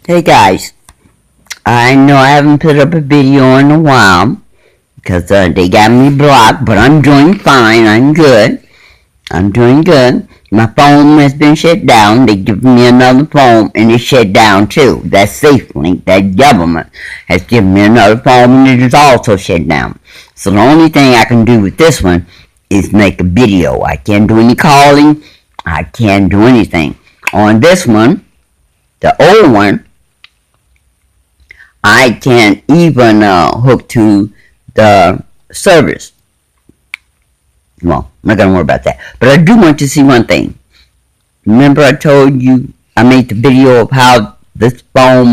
Hey guys, I know I haven't put up a video in a while because they got me blocked, but I'm doing fine. I'm good. I'm doing good. My phone has been shut down. They give me another phone and it's shut down too. That's SafeLink. That government has given me another phone and it is also shut down. So the only thing I can do with this one is make a video. I can't do any calling. I can't do anything. On this one, the old one, I can't even hook to the service. Well, I'm not going to worry about that. But I do want to see one thing. Remember I told you I made the video of how this phone,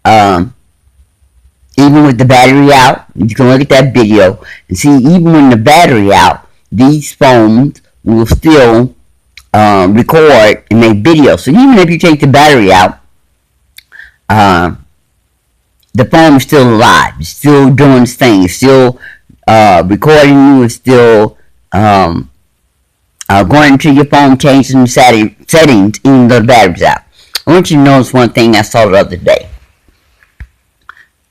even with the battery out, you can look at that video and see even when the battery out, these phones will still record and make videos. So even if you take the battery out, the phone is still alive. It's still doing its thing. It's still recording you. It's still going into your phone, changing the settings, even though the battery's out. I want you to notice one thing I saw the other day.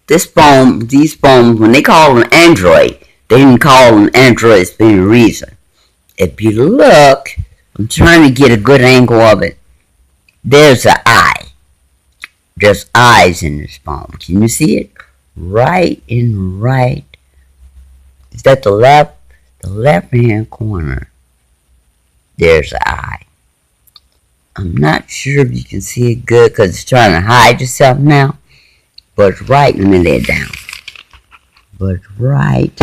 These phones, when they call them Android, they didn't call them Androids for any reason. If you look, I'm trying to get a good angle of it. There's an eye. There's eyes in this phone. Can you see it? Right and right. Is that the left-hand corner? There's an eye. I'm not sure if you can see it good because it's trying to hide itself now. But it's right. Let me lay it down. But right.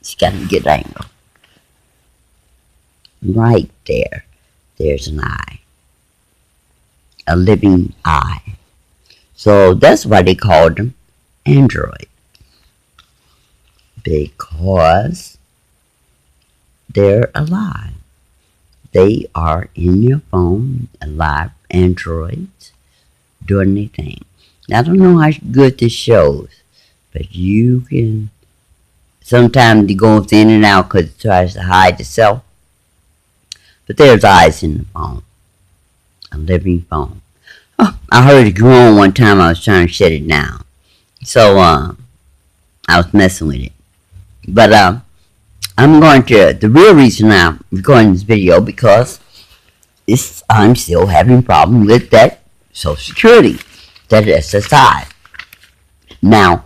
It's got a good angle. Right there. There's an eye. A living eye. So that's why they called them Android. Because they're alive. They are in your phone, alive androids, doing their thing. Now, I don't know how good this shows, but you can, sometimes it goes in and out because it tries to hide itself. But there's eyes in the phone. A living phone. Oh, I heard it groan one time. I was trying to shut it down. So, I was messing with it. But, I'm going to, the real reason I'm recording this video because I'm still having a problem with that Social Security, that SSI. Now,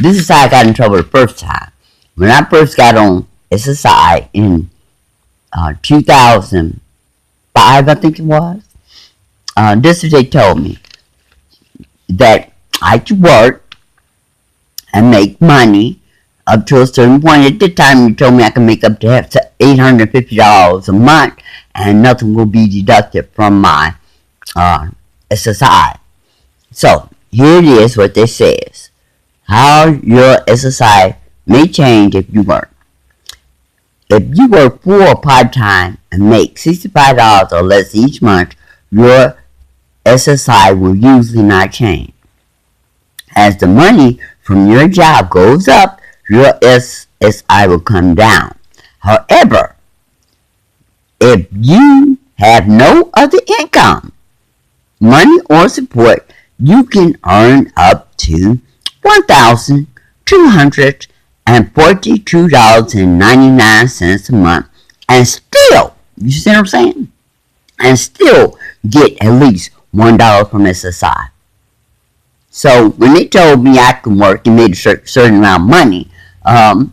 this is how I got in trouble the first time. When I first got on SSI in 2005, I think it was, this is what they told me, that I could work and make money up to a certain point. At the time, you told me I could make up to $850 a month, and nothing will be deducted from my SSI. So, here it is what this says. How your SSI may change if you work. If you work full or part-time and make $65 or less each month, your SSI will usually not change. As the money from your job goes up, your SSI will come down. However, if you have no other income, money or support, you can earn up to $1,242.99 a month and still, you see what I'm saying? And still get at least $1 from SSI. So when they told me I could work and made a certain amount of money, I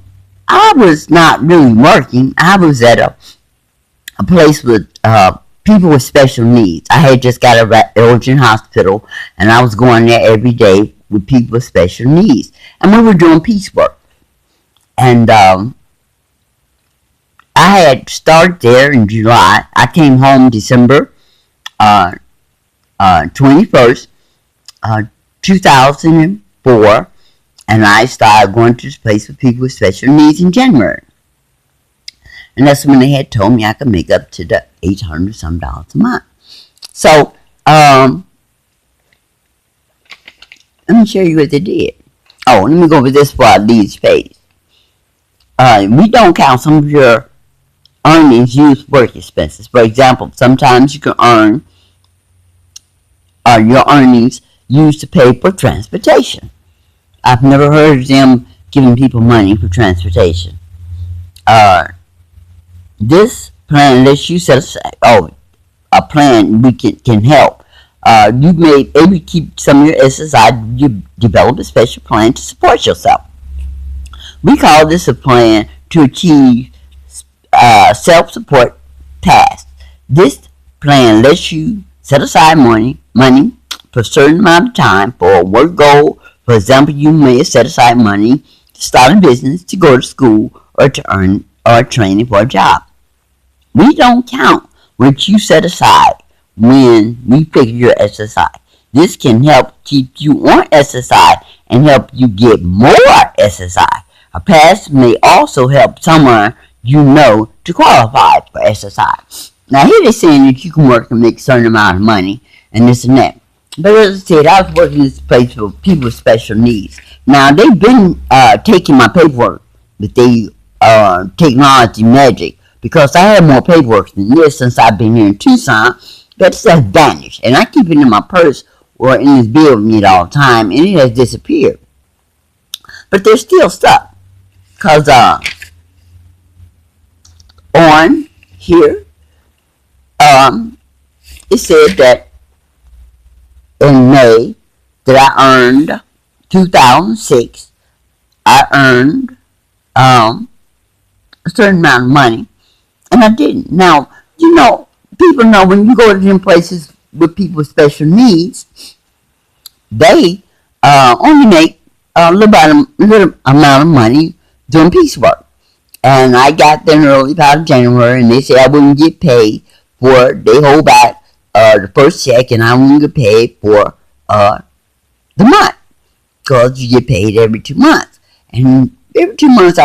was not really working. I was at a place with people with special needs. I had just got a urgent hospital, and I was going there every day with people with special needs. And we were doing piecework. And I had started there in July. I came home December 21st, 2004, and I started going to this place with people with special needs in January. And that's when they had told me I could make up to the $800 some a month. So, let me show you what they did. Oh, let me go over this before I leave this page. We don't count some of your earnings used work expenses. For example, sometimes you can earn your earnings used to pay for transportation. I've never heard of them giving people money for transportation. Uh, this plan lets you set aside, a plan we can help. You may able to keep some of your SSI. You develop a special plan to support yourself. We call this a plan to achieve self-support tasks. This plan lets you set aside money for a certain amount of time for a work goal. For example, you may set aside money to start a business, to go to school, or to earn or training for a job. We don't count what you set aside when we figure your SSI. This can help keep you on SSI and help you get more SSI. A pass may also help someone you know to qualify for SSI. Now here they're saying that you can work and make a certain amount of money and this and that. But as I said, I was working in this place for people with special needs. Now they've been taking my paperwork, but they technology magic, because I have more paperwork than this since I've been here in Tucson. That stuff vanished, and I keep it in my purse or in this bill with me all the time, and it has disappeared. But there's still stuff, cause on here it said that in May that I earned 2006. I earned a certain amount of money, and I didn't. Now, people know when you go to them places with people with special needs, they only make a little amount of money doing piecework. And I got there in early part of January, and they said I wouldn't get paid for, they hold back the first check, and I wouldn't get paid for the month, because you get paid every 2 months. And every 2 months,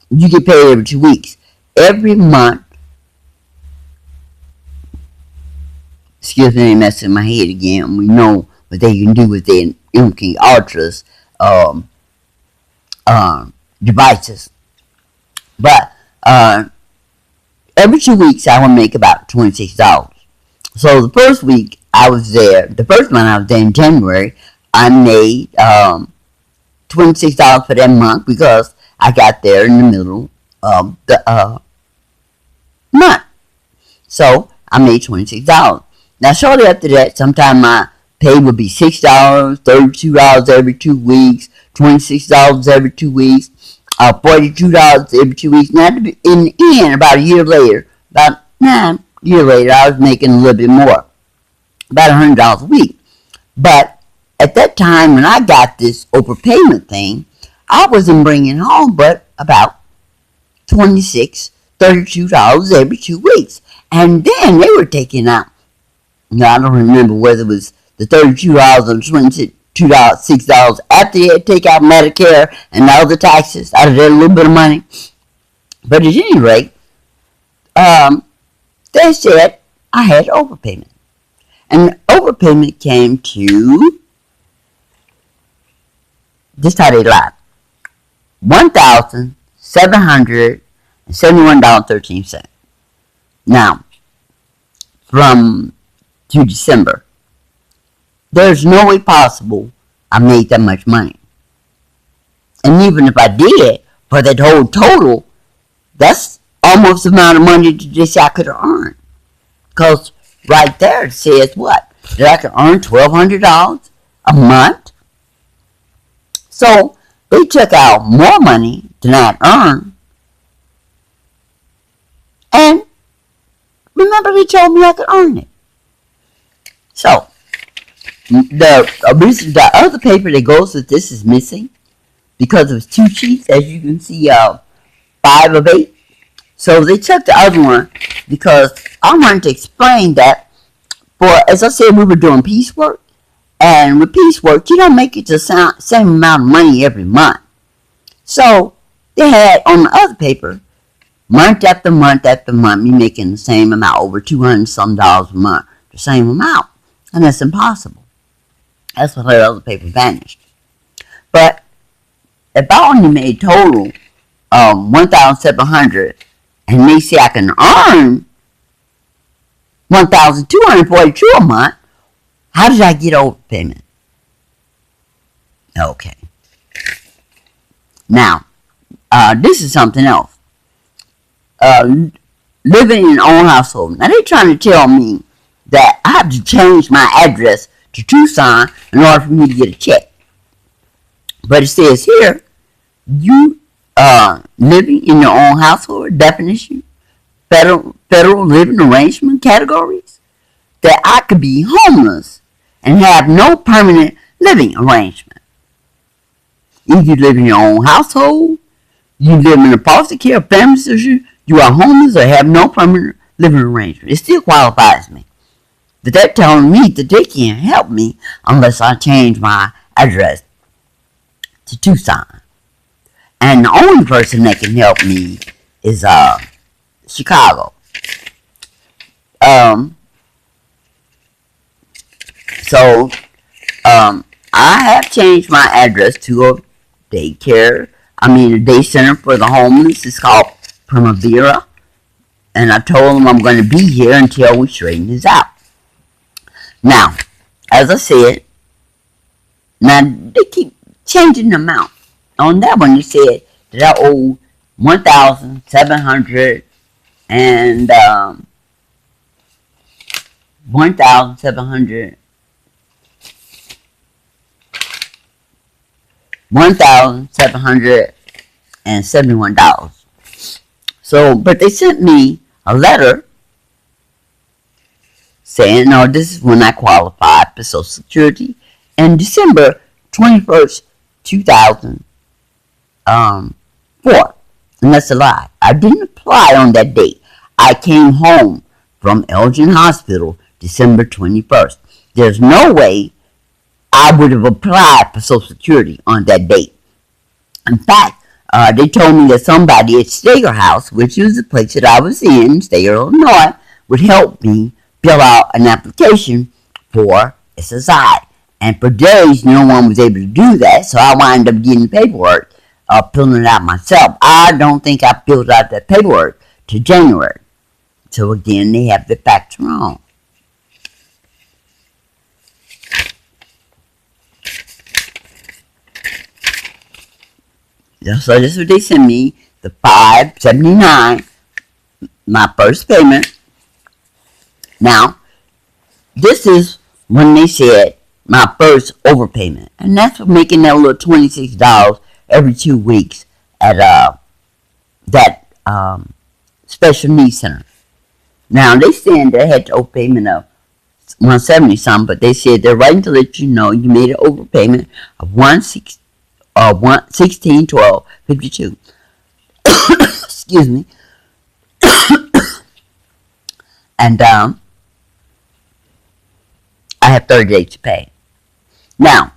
you get paid every 2 weeks. Every month, excuse me, messing my head again. We know what they can do with their MK Ultras devices. But every 2 weeks, I would make about $26. So the first week I was there, the first month I was there in January, I made $26 for that month because I got there in the middle of the month. So I made $26. Now shortly after that, sometime my pay would be $6, $32 every 2 weeks, $26 every 2 weeks, $42 every 2 weeks. Now in the end, about a year later, about 9 years later, I was making a little bit more, about $100 a week. But at that time when I got this overpayment thing, I wasn't bringing home but about $26, $32 every 2 weeks. And then they were taking out, I don't remember whether it was the $32 or $26, $6 after they had to take out Medicare and all the taxes out of that little bit of money. But at any rate, they said I had overpayment. And the overpayment came to, this is how they lied, $1,771.13. Now, from to December, there's no way possible I made that much money. And even if I did, for that whole total, that's almost the amount of money that this I could have earned. Because right there it says what? That I could earn $1,200 a month. So they took out more money than I earned. And remember, they told me I could earn it. So the other paper that goes with this is missing because it was 2 sheets, as you can see, 5 of 8. So they took the other one because I wanted to explain that, for as I said, we were doing piecework, and with piecework you don't make it the same amount of money every month. So they had on the other paper, month after month after month, me making the same amount, over $200 some a month, the same amount, and that's impossible. That's why the other paper vanished. But if I only made total $1,700, and they say I can earn $1,242 a month. How did I get overpayment? Okay. Now, this is something else. Living in an own household. Now, they're trying to tell me that I have to change my address to Tucson in order for me to get a check. But it says here, you living in your own household definition, federal living arrangement categories, that I could be homeless and have no permanent living arrangement. If you live in your own household, you live in a foster care family situation, you are homeless or have no permanent living arrangement. It still qualifies me. But they're telling me that they can't help me unless I change my address to Tucson. And the only person that can help me is Chicago. So I have changed my address to a daycare. A day center for the homeless. It's called Primavera. And I told them I'm going to be here until we straighten this out. Now, as I said, now they keep changing the amount. On that one, they said that I owe $1,700 and $1,771. So, but they sent me a letter saying, no, this is when I qualified for Social Security. And December 21st, 2004. And that's a lie. I didn't apply on that date. I came home from Elgin Hospital December 21st. There's no way I would have applied for Social Security on that date. In fact, they told me that somebody at Steger House, which is the place that I was in, Steger, Illinois, would help me fill out an application for SSI. And for days, no one was able to do that, so I wound up getting paperwork, filling it out myself. I don't think I filled out that paperwork till January. So again, they have the facts wrong. So this is what they sent me, the $579, my first payment. Now, this is when they said my first overpayment. And that's for making that little $26 every 2 weeks at that special needs center. Now, they said that I had an overpayment of $170 something, but they said they're writing to let you know you made an overpayment of $1612.52. Excuse me. And I have 30 days to pay. Now,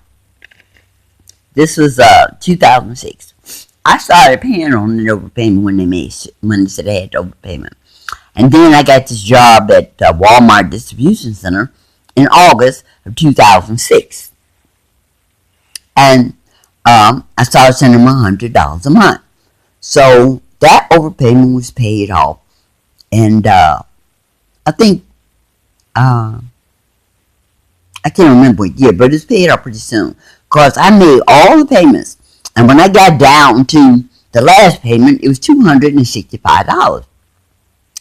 this was 2006. I started paying on the overpayment when they said I had the overpayment. And then I got this job at Walmart Distribution Center in August of 2006. And I started sending them $100 a month. So that overpayment was paid off. And I think, I can't remember what year, but it was paid off pretty soon. Because I made all the payments. And when I got down to the last payment, it was $265.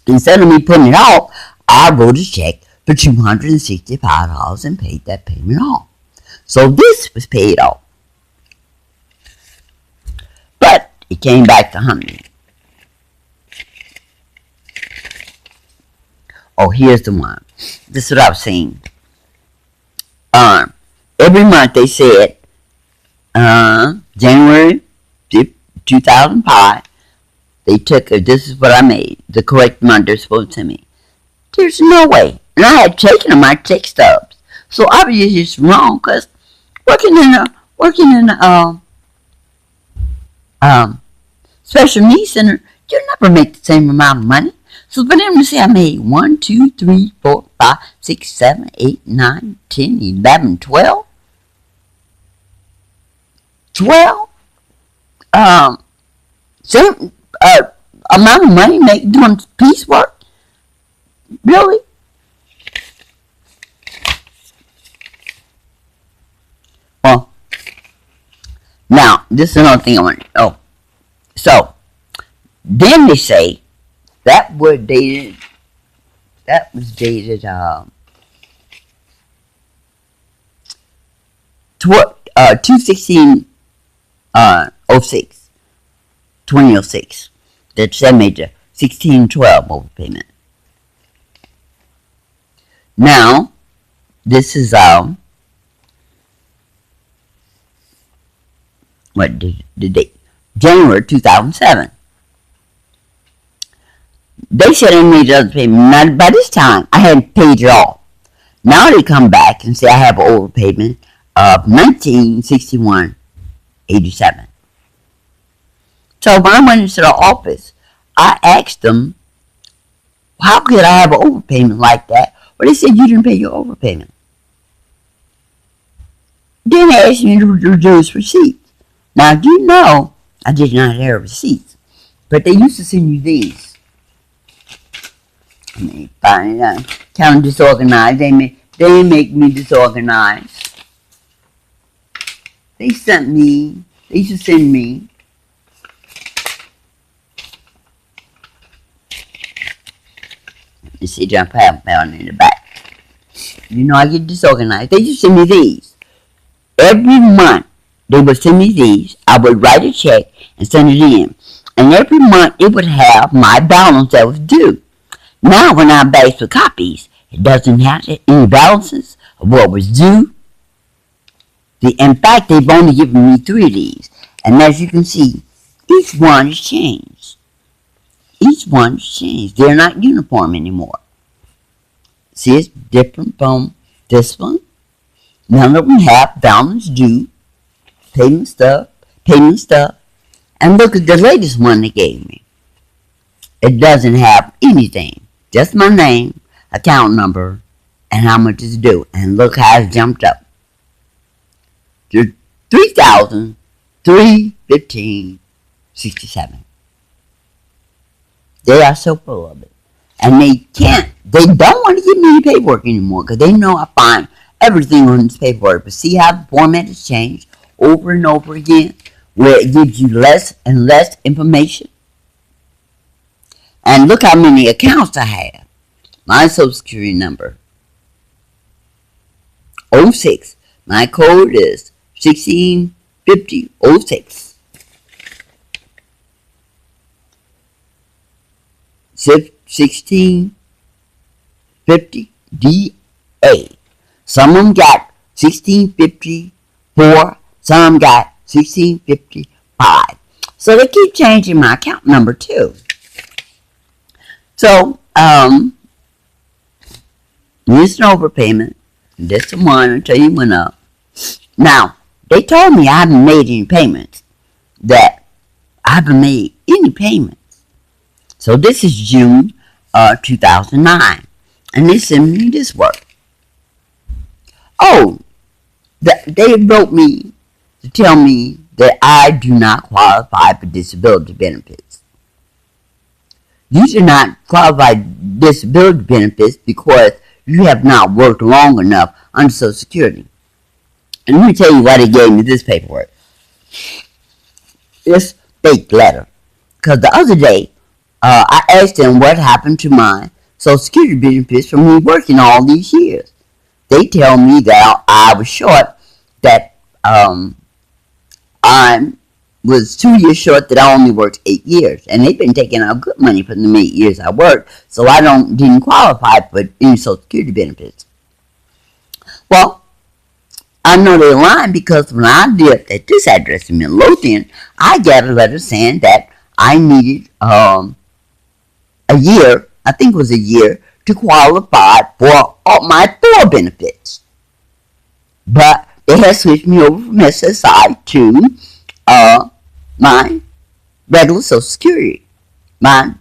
Instead of me putting it off, I wrote a check for $265 and paid that payment off. So this was paid off. But it came back to hunt me. Oh, here's the one. This is what I was saying. Every month they said, January 2005, they took, this is what I made, the correct amount they're supposed to me. There's no way. And I had taken my check stubs. So obviously it's wrong, because working in a special needs center, you never make the same amount of money. So for them to say I made 1, 2, 3, 4, 5, 6, 7, 8, 9, 10, 11, 12. 12? Same amount of money doing piecework? Really? this is another thing I want to know. So, then they say that was dated 2/16/06, 2006. That made the 16/12 overpayment. Now, this is what the date? January 2007. They said I made the other payment. Now, by this time, I hadn't paid it all. Now they come back and say I have an overpayment of $1961.87. So when I went into the office, I asked them, how could I have an overpayment like that? Well, they said you didn't pay your overpayment. Then they asked me to reduce receipts. Now, do you know I did not have receipts, but they used to send you these. Let me find it out. Kind of disorganized. They make me disorganized. They used to send me let me see, jump out in the back. You know I get disorganized. They used to send me these. Every month they would send me these. I would write a check and send it in. And every month it would have my balance that was due. Now when I base for copies, it doesn't have any balances of what was due. In fact, they've only given me 3 of these. And as you can see, each one is changed. Each one is changed. They're not uniform anymore. See, it's different from this one. None of them have balance due, payment stuff. And look at the latest one they gave me. It doesn't have anything. Just my name, account number, and how much is due. And look how it's jumped up to $3,315.67. They are so full of it. And they don't want to give me any paperwork anymore because they know I find everything on this paperwork. But see how the format has changed over and over again, where it gives you less and less information? And look how many accounts I have. My Social Security number, 06. My code is 165006. 1650 DA. Some of them got 1654. Some of them got 1655. So they keep changing my account number too. So, this is an overpayment. This is the one until you went up. Now, they told me I haven't made any payments. That I haven't made any payments. So this is June 2009. And they sent me this work. Oh, they wrote me to tell me that I do not qualify for disability benefits. You do not qualify for disability benefits because you have not worked long enough under Social Security. And let me tell you why they gave me this paperwork. This fake letter. Because the other day, I asked them what happened to my Social Security benefits from me working all these years. They tell me that I was short, that I was 2 years short, that I only worked 8 years. And they've been taking out good money for the 8 years I worked, so I didn't qualify for any Social Security benefits. Well, I know they're lying because when I lived at this address in Midlothian, I got a letter saying that I needed a year, I think it was a year, to qualify for all my 4 benefits. But they had switched me over from SSI to my regular Social Security. When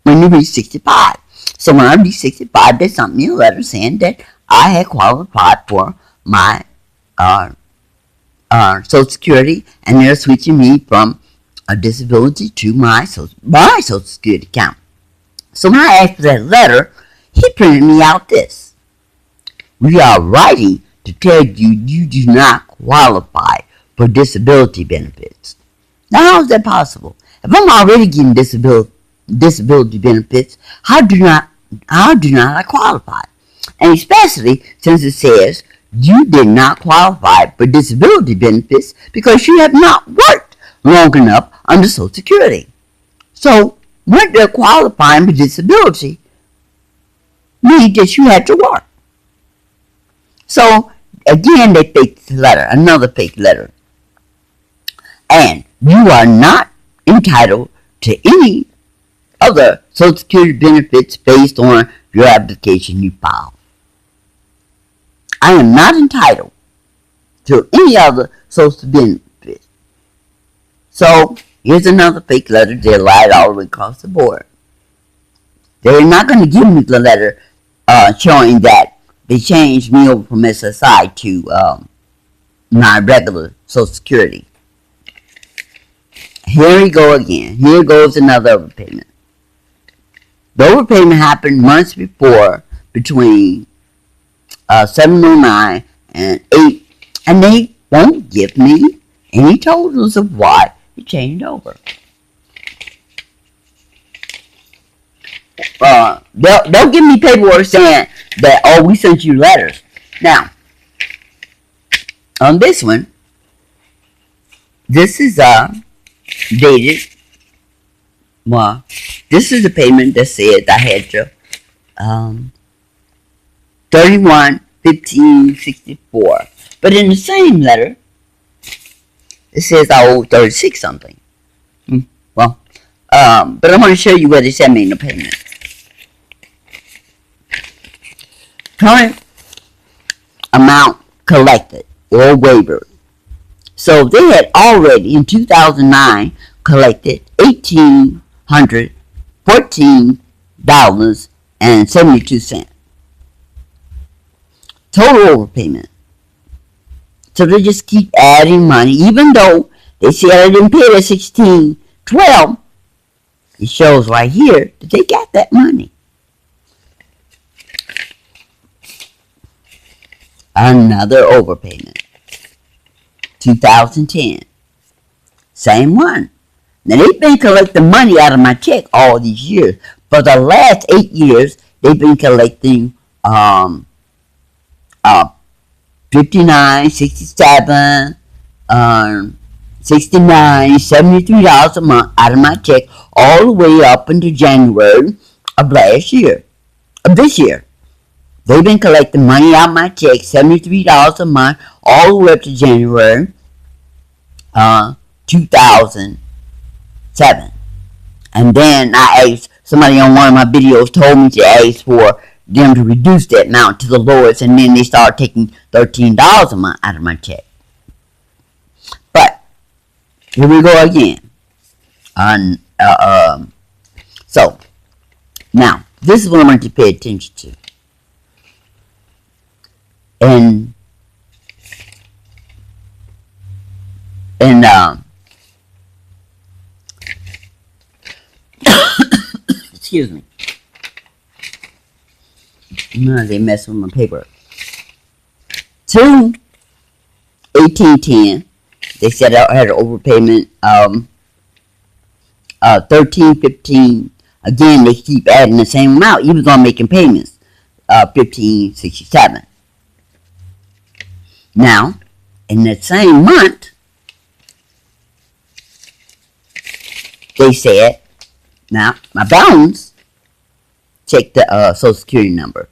you reach 65. So when I reached 65, they sent me a letter saying that I had qualified for my Social Security, and they're switching me from a disability to my Social Security account. So when I asked for that letter, he printed me out this. We are writing to tell you you do not qualify for disability benefits. Now, how is that possible? If I'm already getting disability benefits, how do not I qualify? And especially since it says you did not qualify for disability benefits because you have not worked long enough under Social Security. So, when they're qualifying for disability, means that you had to work. So, again, they faked the letter, another fake letter. And you are not entitled to any other Social Security benefits based on your application you filed. I am not entitled to any other Social benefits. So, here's another fake letter. They lied all the way across the board. They're not going to give me the letter showing that they changed me over from SSI to my regular Social Security. Here we go again. Here goes another overpayment. The overpayment happened months before, between 709 and 8, and they won't give me any totals of why it changed over. They'll give me paperwork saying that, oh, we sent you letters. Now, on this one, this is dated. Well, this is the payment that said I had to 31/15/64. But in the same letter, it says I owe 36 something. Well, but I want to show you where they sent me the payment. Current amount collected or waiver. So they had already in 2009 collected $1,814.72. Total overpayment. So they just keep adding money, even though they said I didn't pay the $16.12. It shows right here that they got that money. Another overpayment. 2010. Same one. Now they've been collecting money out of my check all these years. For the last 8 years, they've been collecting 59, 67, 69, $73 a month out of my check, all the way up into January of this year. They've been collecting money out of my check, $73 a month, all the way up to January 2007. And then I asked, somebody on one of my videos told me to ask for them to reduce that amount to the lowest, and then they started taking $13 a month out of my check. But here we go again. So now this is what I want you to pay attention to. And excuse me. No, they messed with my paper. 2/18/10, they said I had an overpayment of 13.15. Again, they keep adding the same amount, even though I'm making payments. 15.67. Now, in that same month, they said, now my balance, check the Social Security number,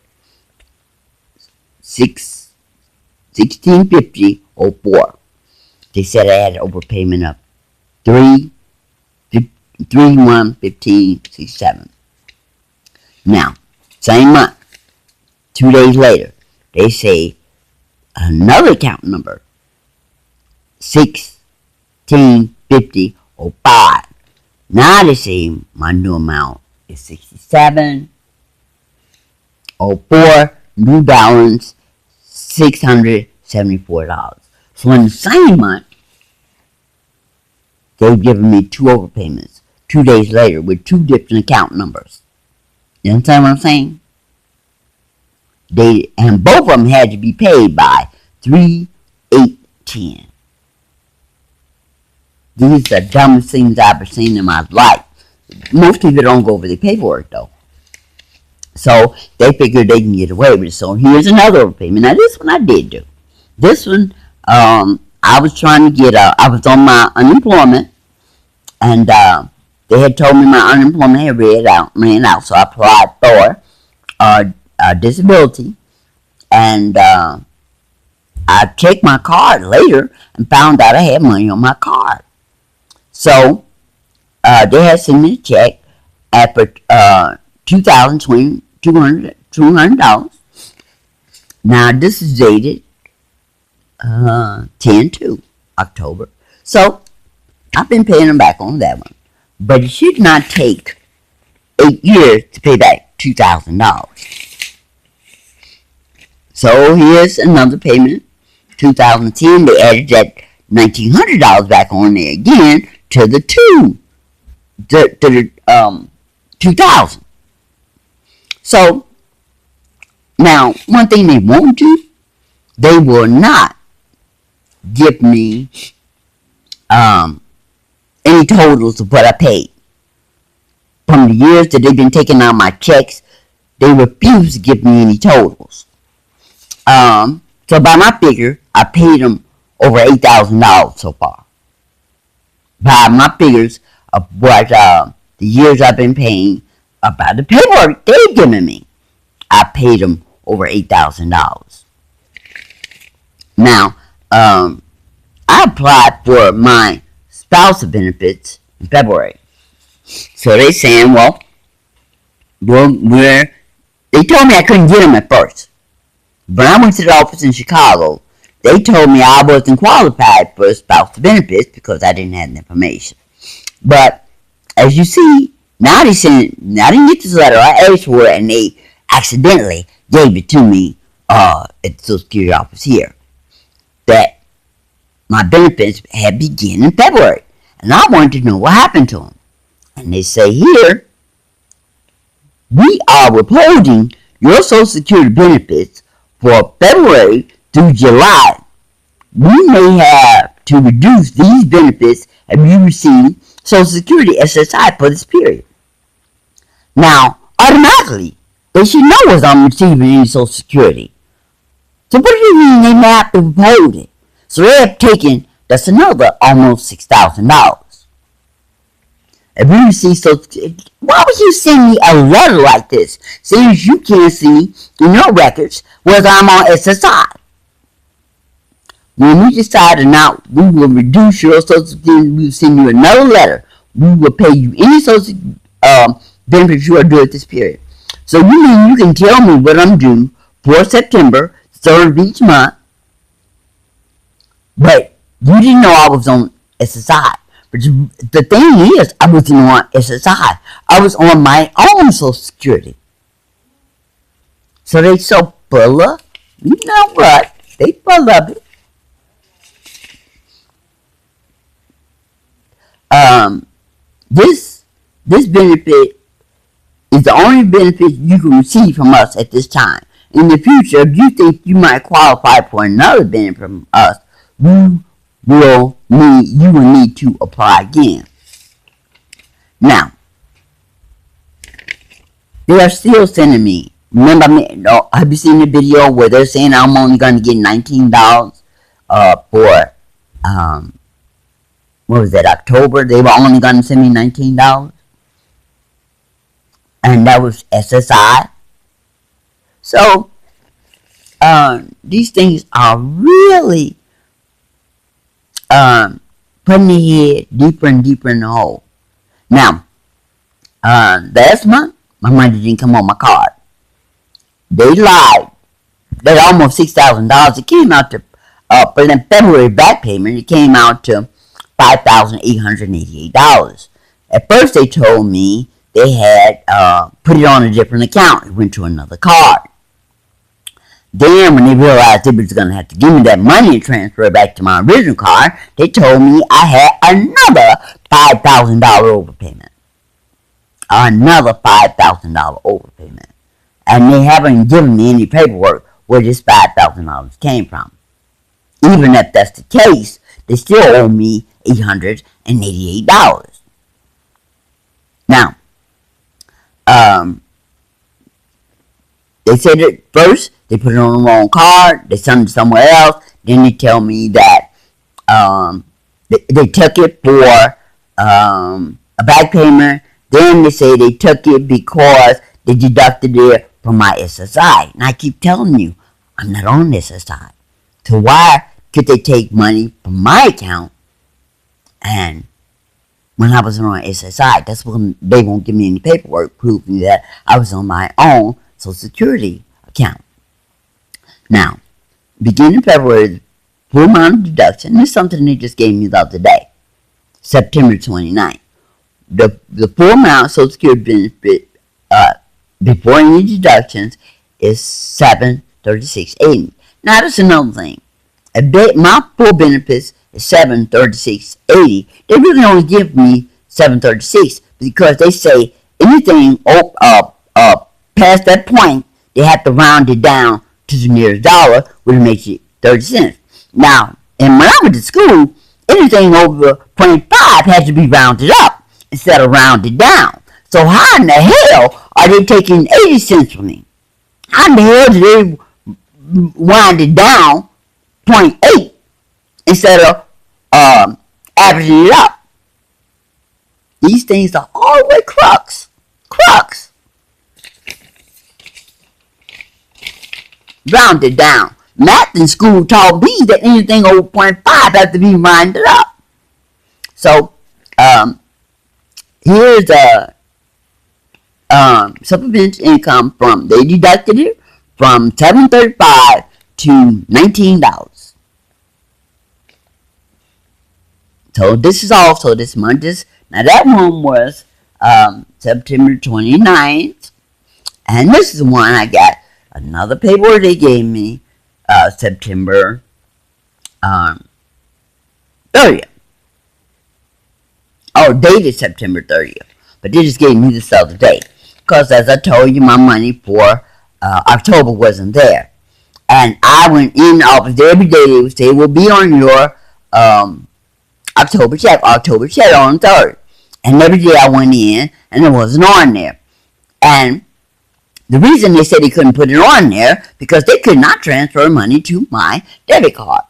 1650.04. They said I had an overpayment of 3115.67. Now, same month, 2 days later, they say another account number, 1650.05. Now they say my new amount is 67.04. New balance $674. So in the same month, they've given me 2 overpayments 2 days later with 2 different account numbers. You understand what I'm saying? And both of them had to be paid by 3/8/10. These are the dumbest things I've ever seen in my life. Most people don't go over their paperwork, though. So they figured they can get away with it. So here's another overpayment. Now, this one I did do. This one, I was trying to get, I was on my unemployment, and they had told me my unemployment had ran out, so I applied for disability, and I checked my card later and found out I had money on my card. So they had sent me a check for $200. Now this is dated 10/2, October. So I've been paying them back on that one. But it should not take 8 years to pay back $2,000. So here's another payment. 2010, they added that $1,900 back on there again to the 2000. So now, one thing they won't do, they will not give me any totals of what I paid. From the years that they've been taking out my checks, they refuse to give me any totals. So by my figure, I paid them over $8,000 so far. By my figures of what the years I've been paying, about the paperwork they've given me, I paid them over $8,000. Now, I applied for my spousal benefits in February. So they saying, well, they told me I couldn't get them at first. When I went to the office in Chicago, they told me I wasn't qualified for spousal benefits because I didn't have the information. But as you see, now I didn't get this letter. I asked for it, and they accidentally gave it to me at the Social Security office here. That my benefits had begun in February, and I wanted to know what happened to them. And they say here, we are withholding your Social Security benefits for February through July. We may have to reduce these benefits if you receive Social Security SSI for this period. Now, automatically, they should know whether I'm receiving any Social Security. So what do you mean they may have to withhold it? So they have taken, that's another almost $6,000. If you receive Social Security, why would you send me a letter like this, since you can't see in your records whether I'm on SSI? When we decide not, we will reduce your Social Security. We will send you another letter. We will pay you any Social benefits you are due at this period. So you mean you can tell me what I'm due for September, 3rd of each month, but you didn't know I was on SSI. But the thing is, I wasn't on SSI. I was on my own Social Security. So they so full of, you know what? They full of it. This benefit is the only benefit you can receive from us at this time. In the future, if you think you might qualify for another benefit from us, you will need to apply again. Now, they are still sending me. Remember, have you seen the video where they're saying I'm only going to get $19 for what was that, October? They were only going to send me $19, and that was SSI. So these things are really putting their head deeper and deeper in the hole. Now, last month, my money didn't come on my card. They lied. That almost $6,000. It came out to, for the February back payment, it came out to $5,888. At first, they told me they had put it on a different account. It went to another card. Then, when they realized they was going to have to give me that money and transfer it back to my original card, they told me I had another $5,000 overpayment. Another $5,000 overpayment. And they haven't given me any paperwork where this $5,000 came from. Even if that's the case, they still owe me $888. Now, they said it first, they put it on the wrong card, they sent it somewhere else, then they tell me that they took it for a back payment, then they say they took it because they deducted it from my SSI. And I keep telling you, I'm not on SSI. So why could they take money from my account and when I was on SSI, that's when they won't give me any paperwork proving that I was on my own Social Security account. Now, beginning February, the full amount of deduction, this is something they just gave me the other day, September 29th. The full amount of Social Security benefit before any deductions is $736.80. Now, that's another thing. My full benefits is $736.80. They really only give me $736 because they say anything past that point, they have to round it down to the nearest dollar, which makes it 30 cents. Now, and when I went to school, anything over 0.5 has to be rounded up instead of rounded down. So how in the hell are they taking 80 cents from me? How in the hell do they wind it down 0.8 instead of averaging it up? These things are all the way crux. Rounded down. Math in school taught me that anything over 0.5 has to be rounded up. So, here's a supplemental income from, they deducted it from $735 to $19. So this is also this month. Now that one was September 29th. And this is the one I got. Another paperwork they gave me September 30th. Oh, dated September 30th. But they just gave me this other day. Because as I told you, my money for October wasn't there. And I went in the office every day. They would say, it will be on your October check on the 3rd. And every day I went in and it wasn't on there. And the reason they said they couldn't put it on there because they could not transfer money to my debit card.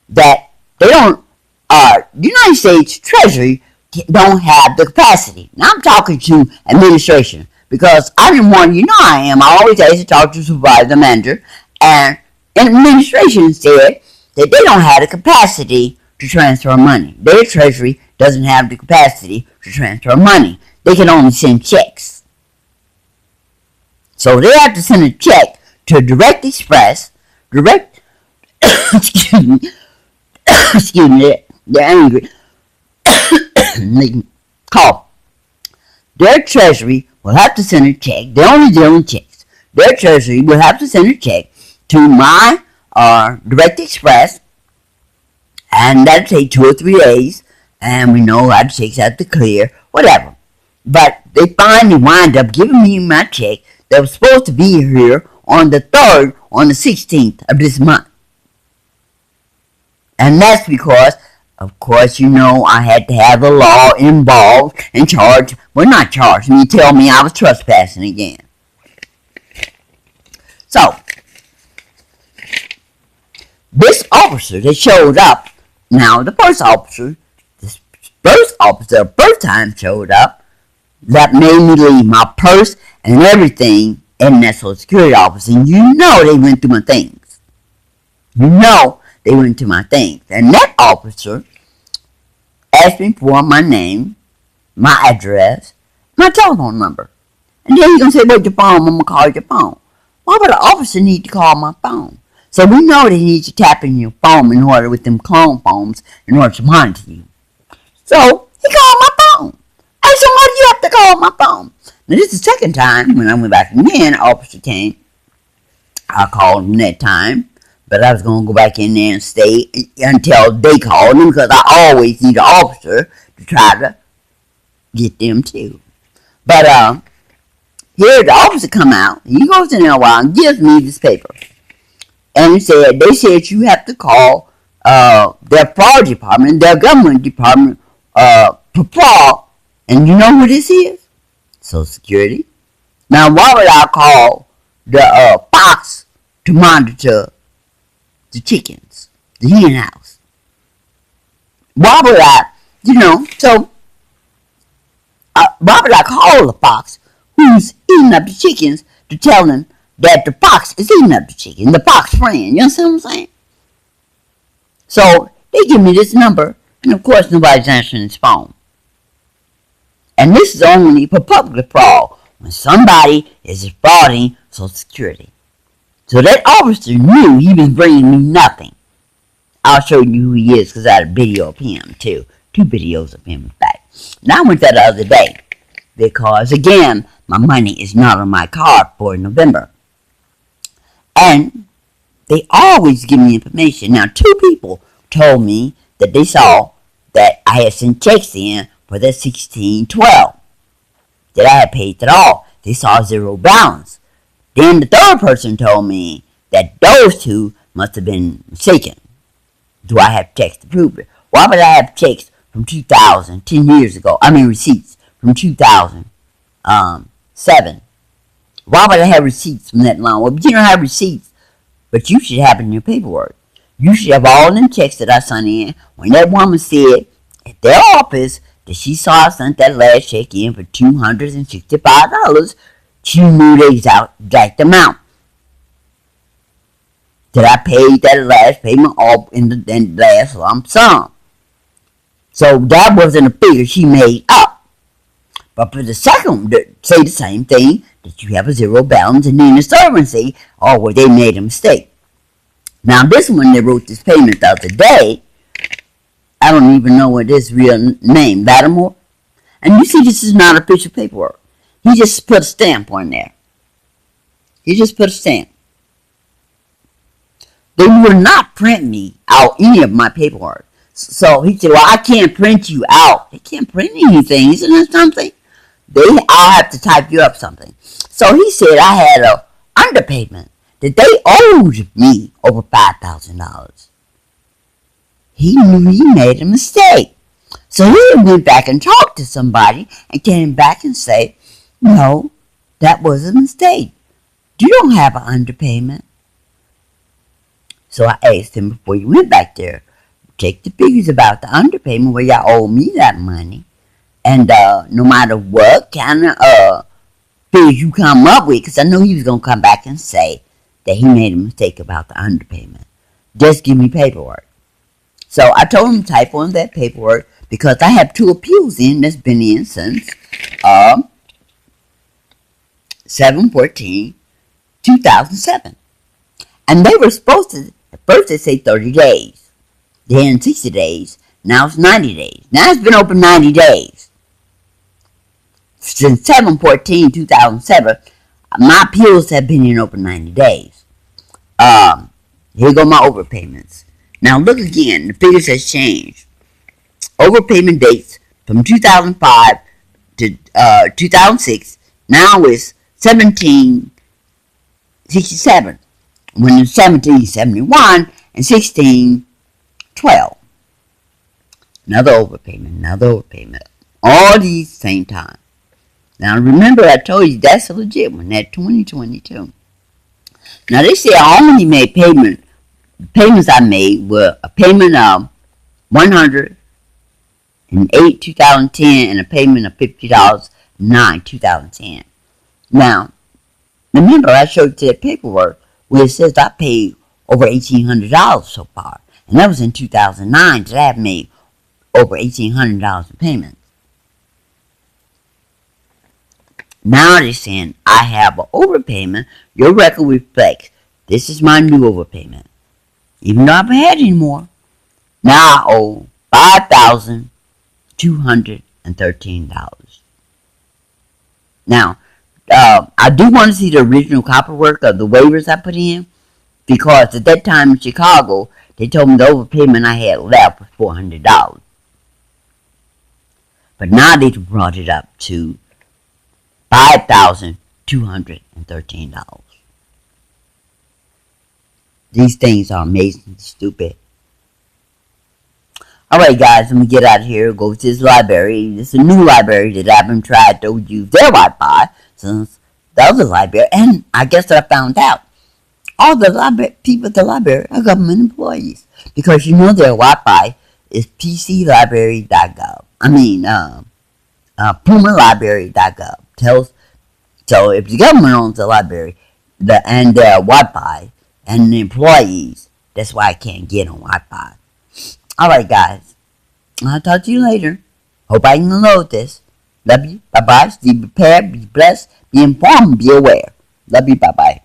That they don't, the United States Treasury don't have the capacity. Now I'm talking to administration because I didn't want, you know I am, I always ask to talk to the supervisor manager, and administration said that they don't have the capacity to transfer money. Their treasury doesn't have the capacity to transfer money. They can only send checks. So they have to send a check to Direct Express, excuse me, they're angry, they can cough. Their treasury will have to send a check, they only deal in checks. Their treasury will have to send a check to my Direct Express, and that'll take 2 or 3 days, and we know how the checks have to clear, whatever. But they finally wind up giving me my check that was supposed to be here on the 3rd, on the 16th of this month. And that's because, of course, you know, I had to have the law involved and charged, well, not charged, me tell me I was trespassing again. So, this officer that showed up, now the first officer, first time showed up, that made me leave my purse and everything in that Social Security office. And you know they went through my things. You know they went through my things. And that officer asked me for my name, my address, my telephone number. And then he's going to say, where's your phone? I'm going to call your phone. Why would an officer need to call my phone? So we know they need to tap in your phone in order with them clone phones in order to monitor you. So he called my phone. I said, why do you have to call my phone? Now, this is the second time when I went back again, the officer came. I called him that time, but I was going to go back in there and stay until they called him because I always need an officer to try to get them too. But here the officer come out, and he goes in there a while and gives me this paper. And they said you have to call their fraud department, their government department, for fraud. And you know who this is? Social Security. Now, why would I call the fox to monitor the chickens, the hen house? Why would I, why would I call the fox who's eating up the chickens to tell them that the fox is eating up the chicken, the fox friend? You understand what I'm saying? So they give me this number, and of course nobody's answering his phone. And this is only for public fraud, when somebody is defrauding Social Security. So that officer knew he was bringing me nothing. I'll show you who he is, because I had a video of him too. 2 videos of him back. Now I went there the other day, because again, my money is not on my card for November. And they always give me information. Now 2 people told me that they saw that I had sent checks in for that $16.12 that I had paid it all. They saw 0 balance. Then the 3rd person told me that those 2 must have been mistaken. Do I have checks to prove it? Why would I have checks from 2000, 10 years ago? I mean receipts from 2007. Why would I have receipts from that long? Well, you don't have receipts, but you should have it in your paperwork. You should have all them checks that I sent in. When that woman said at their office that she saw I sent that last check in for $265, she knew the exact amount that I paid that last payment off in the last lump sum. So that wasn't a figure she made up. But for the second one, say the same thing, that you have a 0 balance, and then the servant say, oh, well, they made a mistake. Now this one, they wrote this payment the other day, I don't even know what his real name, Lattimore. And you see, this is not official paperwork. He just put a stamp on there. He just put a stamp. They will not print me out any of my paperwork. So he said, well, I can't print you out. They can't print anything. Isn't that something? I'll have to type you up something. So he said I had a underpayment that they owed me over $5,000. He knew he made a mistake. So he went back and talked to somebody and came back and said, no, that was a mistake. You don't have an underpayment. So I asked him before he went back there, check the figures about the underpayment where y'all owe me that money. And no matter what kind of figures you come up with, because I knew he was going to come back and say that he made a mistake about the underpayment. Just give me paperwork. So I told him to type on that paperwork, because I have 2 appeals in that's been in since 7/14/2007. And they were supposed to, at first they say 30 days. Then 60 days. Now it's 90 days. Now it's been open 90 days. Since 7/14/2007, my appeals have been in open 90 days. Here go my overpayments. Now look again, the figures has changed. Overpayment dates from 2005 to 2006. Now it's 1767. When it's 1771 and 1612. Another overpayment. All these same time. Now remember, I told you that's a legit one, that 2022. Now they say I only made payments I made were a payment of $108 2010 and a payment of $50 2010. Now, remember I showed you that paperwork where it says I paid over $1,800 so far. And that was in 2009 that I have made over $1,800 in payments. Now they're saying I have an overpayment. Your record reflects this is my new overpayment. Even though I haven't had any more. Now I owe $5,213. Now, I do want to see the original paperwork of the waivers I put in, because at that time in Chicago, they told me the overpayment I had left was $400. But now they brought it up to $5,213. These things are amazingly stupid. Alright guys, let me get out of here, go to this library. This is a new library that I haven't tried to use their Wi-Fi since the other library, and I guess I found out all the library people at the library are government employees because you know their Wi-Fi is pclibrary.gov. I mean, PumaLibrary.gov tells. So if the government owns the library, and their Wi-Fi and the employees, that's why I can't get on Wi-Fi. All right, guys. I'll talk to you later. Hope I can load this. Love you. Bye bye. Stay prepared. Be blessed. Be informed. Be aware. Love you. Bye bye.